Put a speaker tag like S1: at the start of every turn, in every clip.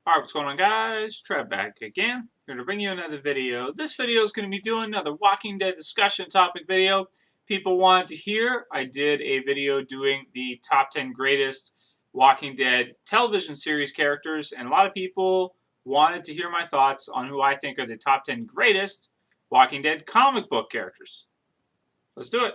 S1: Alright, what's going on, guys? Trev back again. Here to bring you another video. This video is going to be doing another Walking Dead discussion topic video. People wanted to hear. I did a video doing the top 10 greatest Walking Dead television series characters, and a lot of people wanted to hear my thoughts on who I think are the top 10 greatest Walking Dead comic book characters. Let's do it.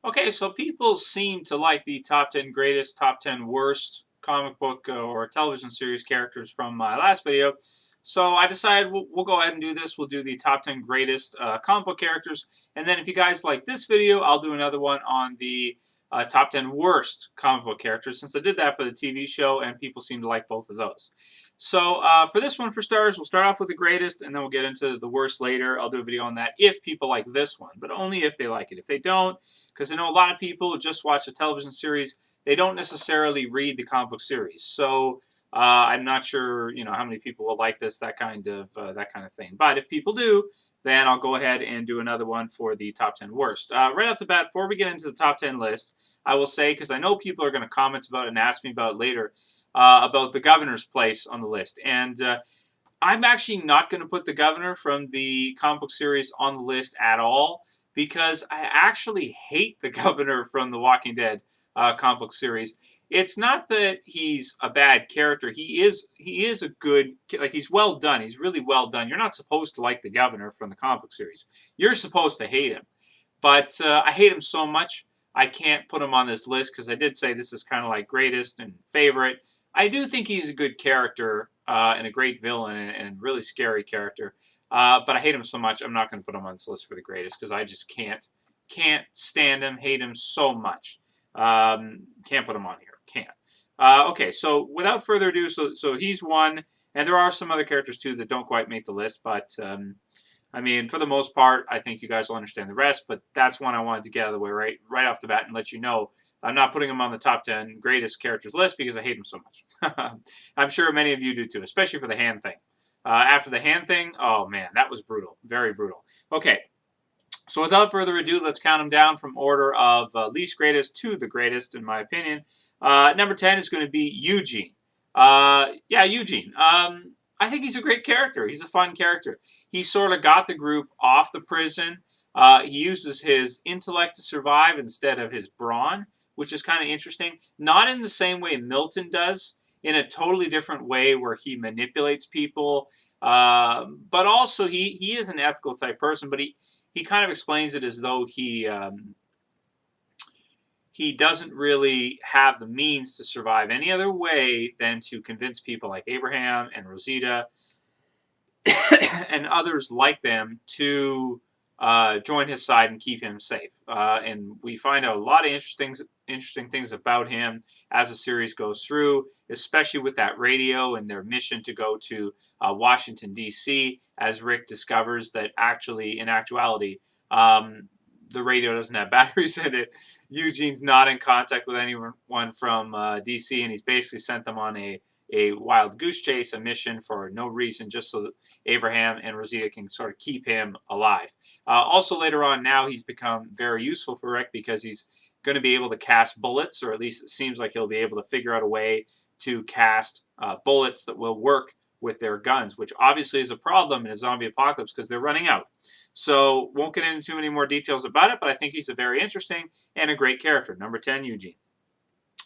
S1: Okay, so people seem to like the top 10 greatest, top 10 worst comic book or television series characters from my last video. So I decided we'll go ahead and do this. We'll do the top 10 greatest comic book characters. And then if you guys like this video, I'll do another one on the top 10 worst comic book characters, since I did that for the TV show and people seem to like both of those. So for this one, for starters, we'll start off with the greatest, and then we'll get into the worst later. I'll do a video on that if people like this one, but only if they like it. If they don't, because I know a lot of people just watch the television series, they don't necessarily read the comic book series. So I'm not sure, how many people will like this, that kind of thing. But if people do, then I'll go ahead and do another one for the top 10 worst. Right off the bat, before we get into the top 10 list, I will say, because I know people are going to comment about it and ask me about it later, about the governor's place on the list. And I'm actually not going to put the governor from the comic book series on the list at all, because I actually hate the governor from the Walking Dead comic book series. It's not that he's a bad character. He is a good, he's well done. He's really well done. You're not supposed to like the governor from the comic book series. You're supposed to hate him. But I hate him so much, I can't put him on this list, because I did say this is kind of like greatest and favorite. I do think he's a good character and a great villain and really scary character. But I hate him so much, I'm not going to put him on this list for the greatest, because I just can't stand him, hate him so much. Can't put him on here. Can't. Okay, so without further ado, so he's one, and there are some other characters too that don't quite make the list, but I mean, for the most part, I think you guys will understand the rest, but that's one I wanted to get out of the way right off the bat and let you know I'm not putting him on the top 10 greatest characters list because I hate him so much. I'm sure many of you do too, especially for the hand thing. After the hand thing, oh man, that was brutal. Very brutal. Okay. So without further ado, let's count them down from order of least greatest to the greatest, in my opinion. Number 10 is going to be Eugene. Eugene. I think he's a great character. He's a fun character. He sort of got the group off the prison. He uses his intellect to survive instead of his brawn, which is kind of interesting. Not in the same way Milton does, in a totally different way where he manipulates people. But also he is an ethical type person, but he kind of explains it as though he doesn't really have the means to survive any other way than to convince people like Abraham and Rosita and others like them to join his side and keep him safe. And we find out a lot of interesting things about him as the series goes through, especially with that radio and their mission to go to Washington, D.C., as Rick discovers that in actuality, the radio doesn't have batteries in it. Eugene's not in contact with anyone from D.C., and he's basically sent them on a wild goose chase, a mission for no reason, just so that Abraham and Rosita can sort of keep him alive. Also later on, now he's become very useful for Rick because he's going to be able to cast bullets, or at least it seems like he'll be able to figure out a way to cast bullets that will work with their guns, which obviously is a problem in a zombie apocalypse because they're running out. So won't get into too many more details about it, but I think he's a very interesting and a great character. Number 10, Eugene.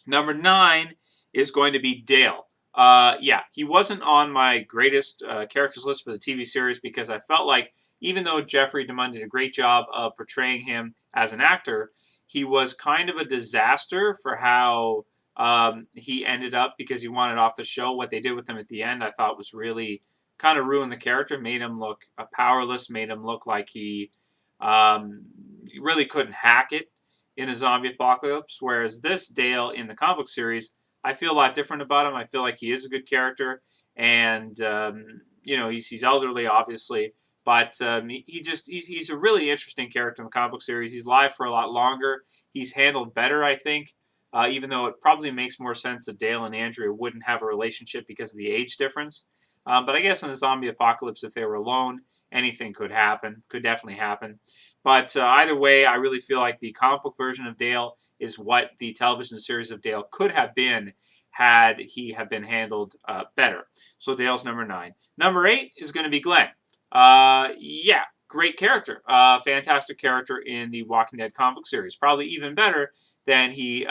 S1: Number 9 is going to be Dale. He wasn't on my greatest characters list for the TV series because I felt like even though Jeffrey DeMunn did a great job of portraying him as an actor, he was kind of a disaster for how he ended up, because he wanted off the show. What they did with him at the end I thought was really kind of ruined the character, made him look powerless, made him look like he really couldn't hack it in a zombie apocalypse, whereas this Dale in the comic book series, I feel a lot different about him. I feel like he is a good character, and he's elderly, obviously, but he's a really interesting character in the comic book series. He's live for a lot longer. He's handled better, I think, even though it probably makes more sense that Dale and Andrea wouldn't have a relationship because of the age difference. But I guess in a zombie apocalypse, if they were alone, anything could happen. Could definitely happen. But either way, I really feel like the comic book version of Dale is what the television series of Dale could have been had he have been handled better. So Dale's number 9. Number 8 is going to be Glenn. Yeah, great character. Fantastic character in the Walking Dead comic series. Probably even better than he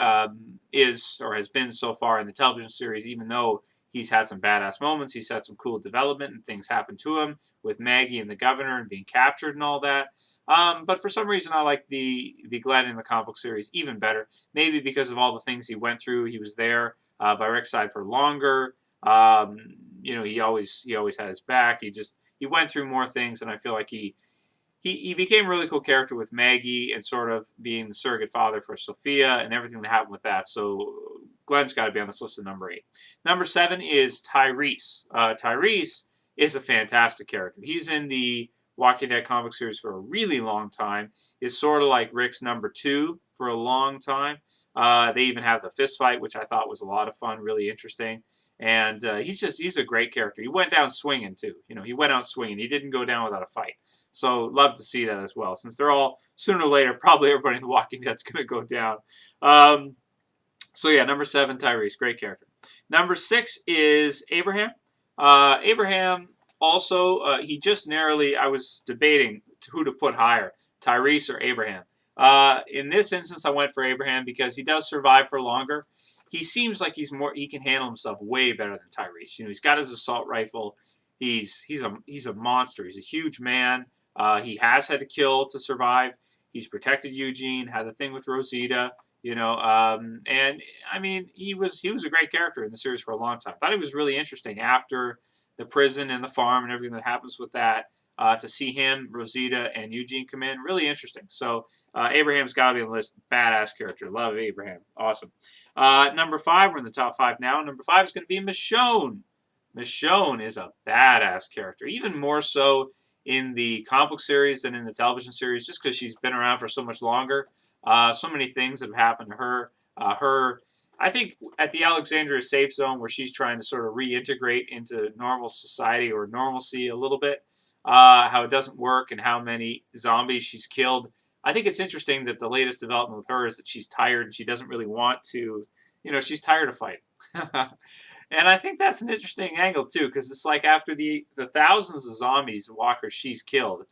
S1: is or has been so far in the television series, even though he's had some badass moments. He's had some cool development and things happen to him with Maggie and the governor and being captured and all that. But for some reason, I like the Glenn in the comic book series even better. Maybe because of all the things he went through. He was there by Rick's side for longer. He always had his back. He went through more things, and I feel like he became a really cool character with Maggie and sort of being the surrogate father for Sophia and everything that happened with that. So Glenn's got to be on this list of number 8. Number 7 is Tyreese. Tyreese is a fantastic character. He's in the Walking Dead comic series for a really long time. Is sort of like Rick's number 2 for a long time. They even have the fist fight, which I thought was a lot of fun, really interesting. And he's a great character. He went down swinging, too. He went out swinging. He didn't go down without a fight. So love to see that as well. Since they're all, sooner or later, probably everybody in The Walking Dead's going to go down. So yeah, number 7, Tyreese. Great character. Number 6 is Abraham. Abraham also, he just narrowly, I was debating who to put higher, Tyreese or Abraham. In this instance, I went for Abraham because he does survive for longer. He seems like he can handle himself way better than Tyreese. He's got his assault rifle. He's a monster. He's a huge man. He has had to kill to survive. He's protected Eugene. Had the thing with Rosita. And I mean, he was a great character in the series for a long time. I thought he was really interesting after the prison and the farm and everything that happens with that. To see him, Rosita, and Eugene come in, really interesting. So Abraham's got to be on the list. Badass character. Love Abraham. Awesome. Number 5, we're in the top 5 now. Number 5 is going to be Michonne. Michonne is a badass character, even more so in the comic book series than in the television series, just because she's been around for so much longer. So many things that have happened to her. I think at the Alexandria safe zone, where she's trying to sort of reintegrate into normal society or normalcy a little bit, how it doesn't work and how many zombies she's killed. I think it's interesting that the latest development with her is that she's tired and she doesn't really want to, she's tired of fighting. And I think that's an interesting angle too, because it's like after the thousands of zombies, walkers she's killed,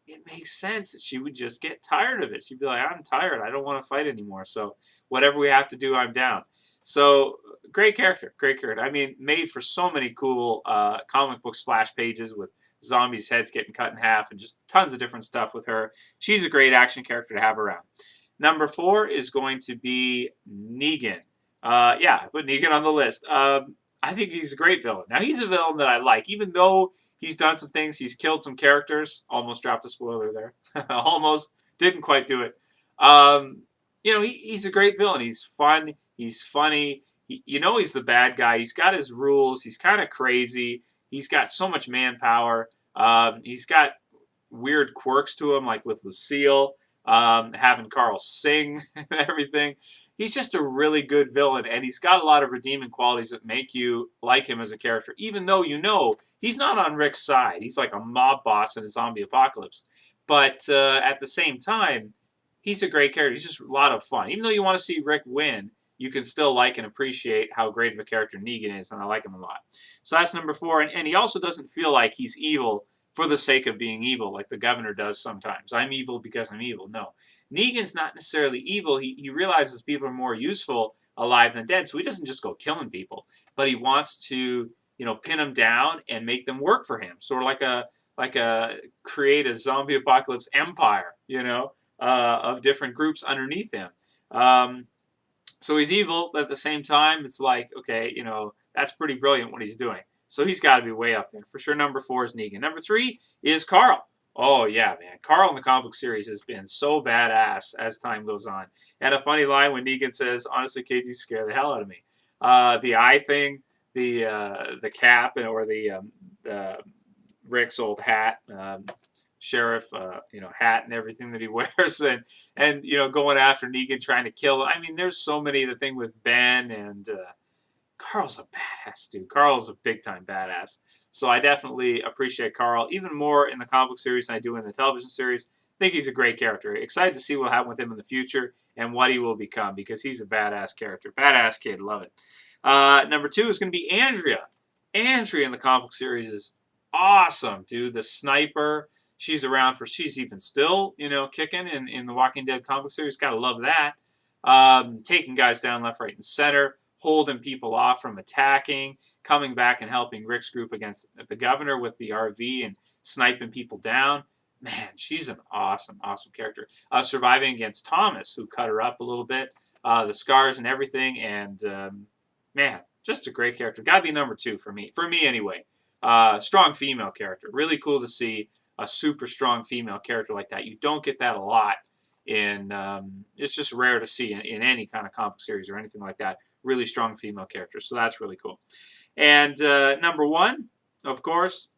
S1: it makes sense that she would just get tired of it. She'd be like, I'm tired. I don't want to fight anymore. So whatever we have to do, I'm down. So great character. I mean, made for so many cool comic book splash pages with zombies' heads getting cut in half and just tons of different stuff with her. She's a great action character to have around. Number 4 is going to be Negan. Yeah, put Negan on the list. I think he's a great villain. Now, he's a villain that I like, even though he's done some things. He's killed some characters. Almost dropped a spoiler there. Almost. Didn't quite do it. He's a great villain. He's fun. He's funny. He's the bad guy. He's got his rules. He's kind of crazy. He's got so much manpower. He's got weird quirks to him, like with Lucille, having Carl sing and everything. He's just a really good villain, and he's got a lot of redeeming qualities that make you like him as a character, even though he's not on Rick's side. He's like a mob boss in a zombie apocalypse. But at the same time, he's a great character. He's just a lot of fun. Even though you want to see Rick win, you can still like and appreciate how great of a character Negan is, and I like him a lot. So that's number 4, and he also doesn't feel like he's evil for the sake of being evil, like the governor does sometimes. I'm evil because I'm evil. No. Negan's not necessarily evil. He realizes people are more useful alive than dead, so he doesn't just go killing people. But he wants to, pin them down and make them work for him. Sort of like a create a zombie apocalypse empire, of different groups underneath him. So he's evil, but at the same time, it's like, okay, that's pretty brilliant what he's doing. So he's got to be way up there. For sure, number 4 is Negan. Number 3 is Carl. Oh, yeah, man. Carl in the comic book series has been so badass as time goes on. And a funny line when Negan says, honestly, KG scared the hell out of me. The eye thing, the cap, or the Rick's old hat, sheriff, hat and everything that he wears, and going after Negan, trying to kill. I mean, there's so many. The thing with Ben and Carl's a badass, dude. Carl's a big-time badass. So I definitely appreciate Carl even more in the comic book series than I do in the television series. I think he's a great character. Excited to see what will happen with him in the future and what he will become because he's a badass character. Badass kid. Love it. Number 2 is going to be Andrea. Andrea in the comic book series is awesome, dude. The sniper. She's around for, she's even still, kicking in the Walking Dead comic book series. Gotta love that. Taking guys down left, right, and center, holding people off from attacking, coming back and helping Rick's group against the governor with the RV and sniping people down. Man, she's an awesome, awesome character. Surviving against Thomas, who cut her up a little bit, the scars and everything, and man, just a great character. Gotta be number 2 for me anyway. Strong female character. Really cool to see a super strong female character like that. You don't get that a lot in, it's just rare to see in any kind of comic series or anything like that. Really strong female characters. So that's really cool. And number 1, of course,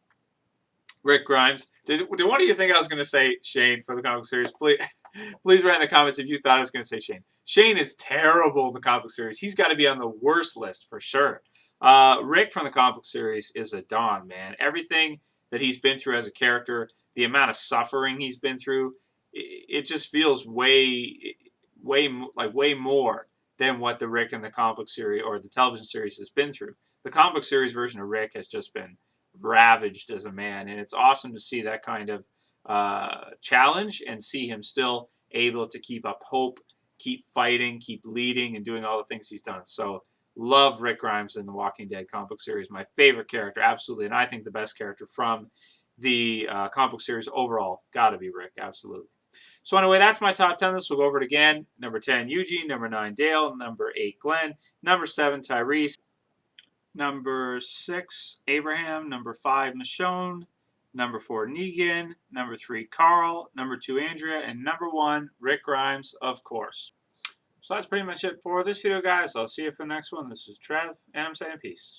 S1: Rick Grimes. Did one of you think I was going to say Shane for the comic series? Please write in the comments if you thought I was going to say Shane. Shane is terrible in the comic series. He's got to be on the worst list for sure. Rick from the comic series is a don, man. Everything that he's been through as a character, the amount of suffering he's been through, it just feels way more than what the Rick in the comic series or the television series has been through. The comic series version of Rick has just been ravaged as a man, and it's awesome to see that kind of challenge and see him still able to keep up hope, keep fighting, keep leading, and doing all the things he's done. So love Rick Grimes in the Walking Dead comic book series. My favorite character, absolutely, and I think the best character from the comic book series overall. Gotta be Rick, absolutely. So anyway, that's my top 10 list. We'll go over it again. Number 10, Eugene. Number 9, Dale. Number 8, Glenn. Number 7, Tyreese. Number 6, Abraham. Number 5, Michonne. Number 4, Negan. Number 3, Carl. Number 2, Andrea. And number 1, Rick Grimes, of course. So that's pretty much it for this video, guys. I'll see you for the next one. This is Trev, and I'm saying peace.